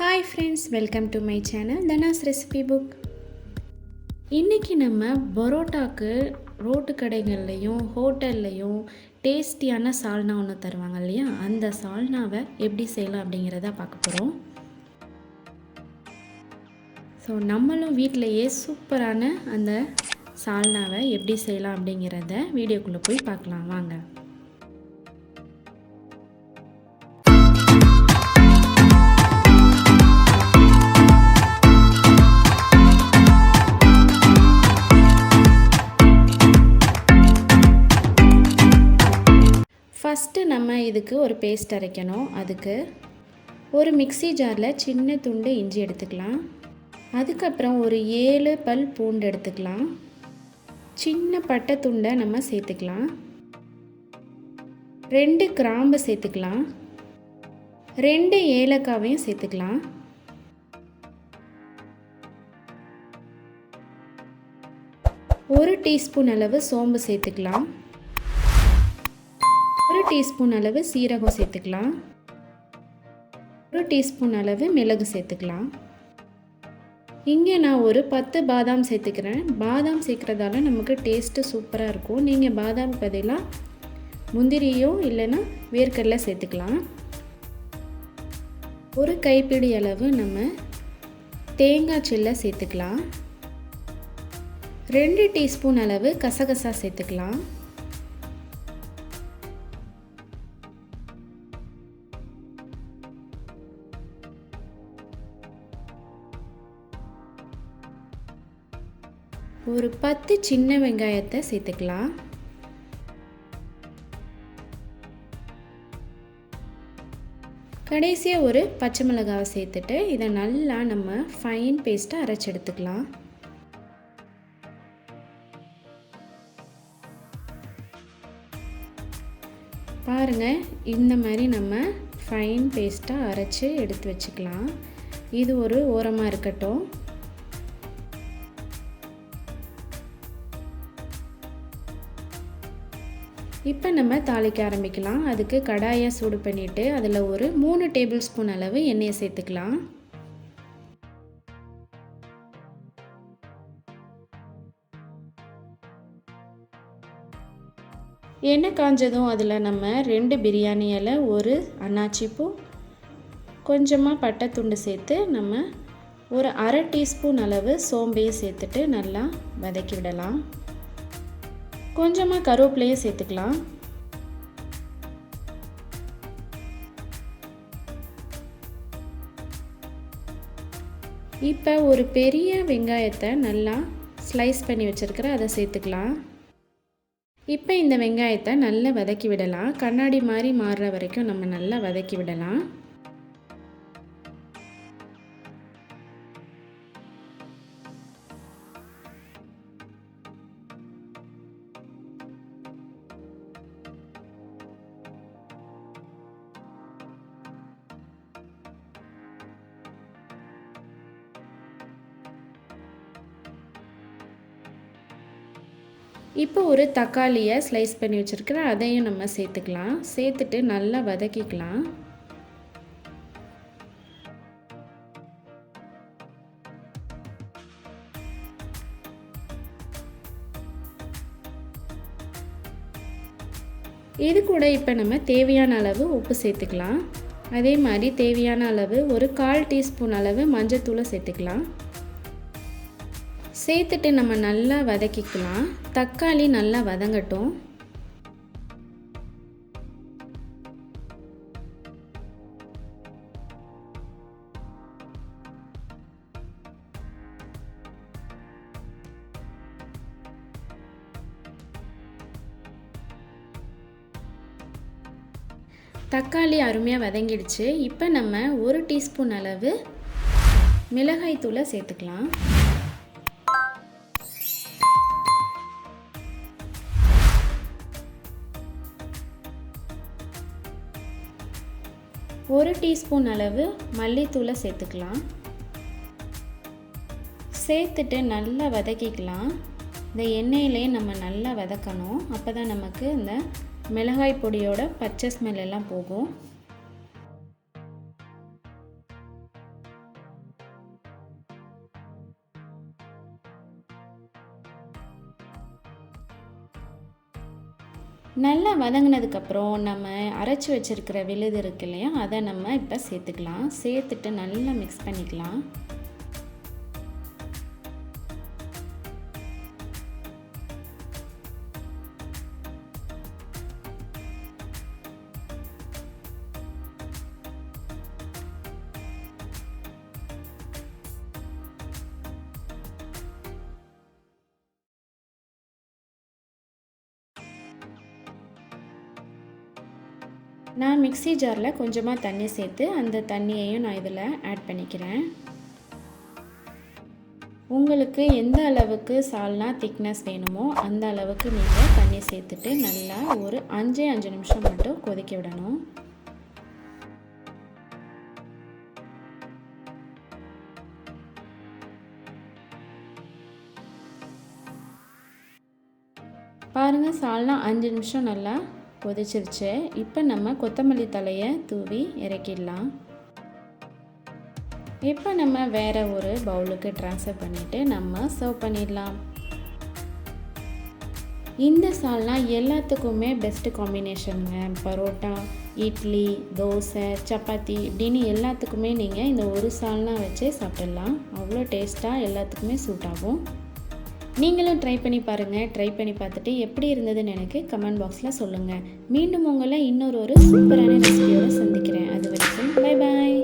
Hi friends, welcome to my channel Dhana's recipe book. இன்னைக்கு நம்ம பரோட்டாக்கு road கடைகள்லையும் ஹோட்டல்லையும் டேஸ்டியான சால்னா ஒன்று தருவாங்க இல்லையா, அந்த சால்னாவை எப்படி செய்யலாம் அப்படிங்கிறத பார்க்க போகிறோம். ஸோ நம்மளும் வீட்டிலையே சூப்பரான அந்த சால்னாவை எப்படி செய்யலாம் அப்படிங்கிறத வீடியோக்குள்ளே போய் பார்க்கலாம் வாங்க. ஃபஸ்ட்டு நம்ம இதுக்கு ஒரு பேஸ்ட் அரைக்கணும். அதுக்கு ஒரு மிக்ஸி ஜாரில் சின்ன துண்டு இஞ்சி எடுத்துக்கலாம். அதுக்கப்புறம் ஒரு 7 பல் பூண்டு எடுத்துக்கலாம். சின்ன பட்டை துண்டை நம்ம சேர்த்துக்கலாம். 2 கிராம்பு சேர்த்துக்கலாம். 2 ஏலக்காவையும் சேர்த்துக்கலாம். ஒரு டீஸ்பூன் அளவு சோம்பு சேர்த்துக்கலாம். 1 டீஸ்பூன் அளவு சீரகம் சேர்த்துக்கலாம். 1 டீஸ்பூன் அளவு மிளகு சேர்த்துக்கலாம். இங்கே நான் ஒரு 10 பாதாம் சேர்த்துக்கிறேன். பாதாம் சேர்க்குறதால நமக்கு டேஸ்ட்டு சூப்பராக இருக்கும். நீங்கள் பாதாம் பதிலாக முந்திரியோ இல்லைன்னா வேர்க்கடலை சேர்த்துக்கலாம். ஒரு கைப்பிடி அளவு நம்ம தேங்காய் சில்லை சேர்த்துக்கலாம். 2 டீஸ்பூன் அளவு கசகசா சேர்த்துக்கலாம். ஒரு 10 சின்ன வெங்காயத்தை சேர்த்துக்கலாம். கடைசியாக ஒரு பச்சை மிளகாவை சேர்த்துட்டு இதை நல்லா நம்ம ஃபைன் பேஸ்ட்டாக அரைச்சி எடுத்துக்கலாம். பாருங்கள், இந்த மாதிரி நம்ம ஃபைன் பேஸ்ட்டாக அரைச்சி எடுத்து வச்சுக்கலாம். இது ஒரு ஓரமாக இருக்கட்டும். இப்போ நம்ம தாளிக்க ஆரம்பிக்கலாம். அதுக்கு கடாயை சூடு பண்ணிவிட்டு அதில் ஒரு 3 டேபிள் ஸ்பூன் அளவு எண்ணெயை சேர்த்துக்கலாம். எண்ணெய் காஞ்சதும் அதில் நம்ம 2 பிரியாணி இலை, ஒரு அன்னாச்சி பூ, கொஞ்சமாக பட்டை துண்டு சேர்த்து நம்ம ஒரு அரை டீஸ்பூன் அளவு சோம்பையும் சேர்த்துட்டு நல்லா வதக்கி விடலாம். கொஞ்சமாக கருவேப்பிலையும் சேர்த்துக்கலாம். இப்போ ஒரு பெரிய வெங்காயத்தை நல்லா ஸ்லைஸ் பண்ணி வச்சுருக்கிறேன், அதை சேர்த்துக்கலாம். இப்போ இந்த வெங்காயத்தை நல்லா வதக்கி விடலாம். கண்ணாடி மாதிரி மாறுற வரைக்கும் நம்ம நல்லா வதக்கி விடலாம். இப்போ ஒரு தக்காளியை ஸ்லைஸ் பண்ணி வச்சுருக்கிறேன், அதையும் நம்ம சேர்த்துக்கலாம். சேர்த்துட்டு நல்லா வதக்கிக்கலாம். இது கூட இப்போ நம்ம தேவையான அளவு உப்பு சேர்த்துக்கலாம். அதே மாதிரி தேவையான அளவு ஒரு 1/4 டீஸ்பூன் அளவு மஞ்சத்தூளை சேர்த்துக்கலாம். சேர்த்துட்டு நம்ம நல்லா வதக்கிக்கலாம். தக்காளி நல்லா வதங்கட்டும். தக்காளி அருமையாக வதங்கிடுச்சு. இப்போ நம்ம 1 டீஸ்பூன் அளவு மிளகாய் தூளை சேர்த்துக்கலாம். ஒரு டீஸ்பூன் அளவு மல்லித்தூளை சேர்த்துக்கலாம். சேர்த்துட்டு நல்லா வதக்கிக்கலாம். இந்த எண்ணெயிலே நம்ம நல்லா வதக்கணும். அப்போ தான் நமக்கு இந்த மிளகாய் பொடியோட பச்சை ஸ்மெல் எல்லாம் போகும். நல்லா வதங்கினதுக்கப்புறம் நம்ம அரைச்சி வச்சுருக்கிற விழுது இருக்கு இல்லையா, அதை நம்ம இப்போ சேர்த்துக்கலாம். சேர்த்துட்டு நல்லா மிக்ஸ் பண்ணிக்கலாம். நான் மிக்ஸி ஜாரில் கொஞ்சமாக தண்ணி சேர்த்து அந்த தண்ணியையும் நான் இதில் ஆட் பண்ணிக்கிறேன். உங்களுக்கு எந்த அளவுக்கு சால்னா திக்னஸ் வேணுமோ அந்த அளவுக்கு நீங்கள் தண்ணி சேர்த்துட்டு நல்லா ஒரு 5 நிமிஷம் மட்டும் கொதிக்க விடணும். பாருங்கள், சால்னா 5 நிமிஷம் நல்லா கொதிச்சிருச்சு. இப்போ நம்ம கொத்தமல்லி தழையை தூவி இறக்கிடலாம். இப்போ நம்ம வேறு ஒரு பவுலுக்கு ட்ரான்ஸ்ஃபர் பண்ணிவிட்டு நம்ம சர்வ் பண்ணிடலாம். இந்த சால்னா எல்லாத்துக்குமே பெஸ்ட்டு காம்பினேஷனுங்க. பரோட்டா, இட்லி, தோசை, சப்பாத்தி இப்படின்னு எல்லாத்துக்குமே நீங்கள் இந்த ஒரு சால்னா வச்சு சாப்பிட்டலாம். அவ்வளோ டேஸ்ட்டாக எல்லாத்துக்குமே சூட் ஆகும். நீங்களும் ட்ரை பண்ணி பாருங்கள். ட்ரை பண்ணி பார்த்துட்டு எப்படி இருந்ததுன்னு எனக்கு கமெண்ட் பாக்ஸில் சொல்லுங்கள். மீண்டும் உங்களை இன்னொரு சூப்பரான ரெசிபியோடு சந்திக்கிறேன். அது வரைக்கும் பை பாய்.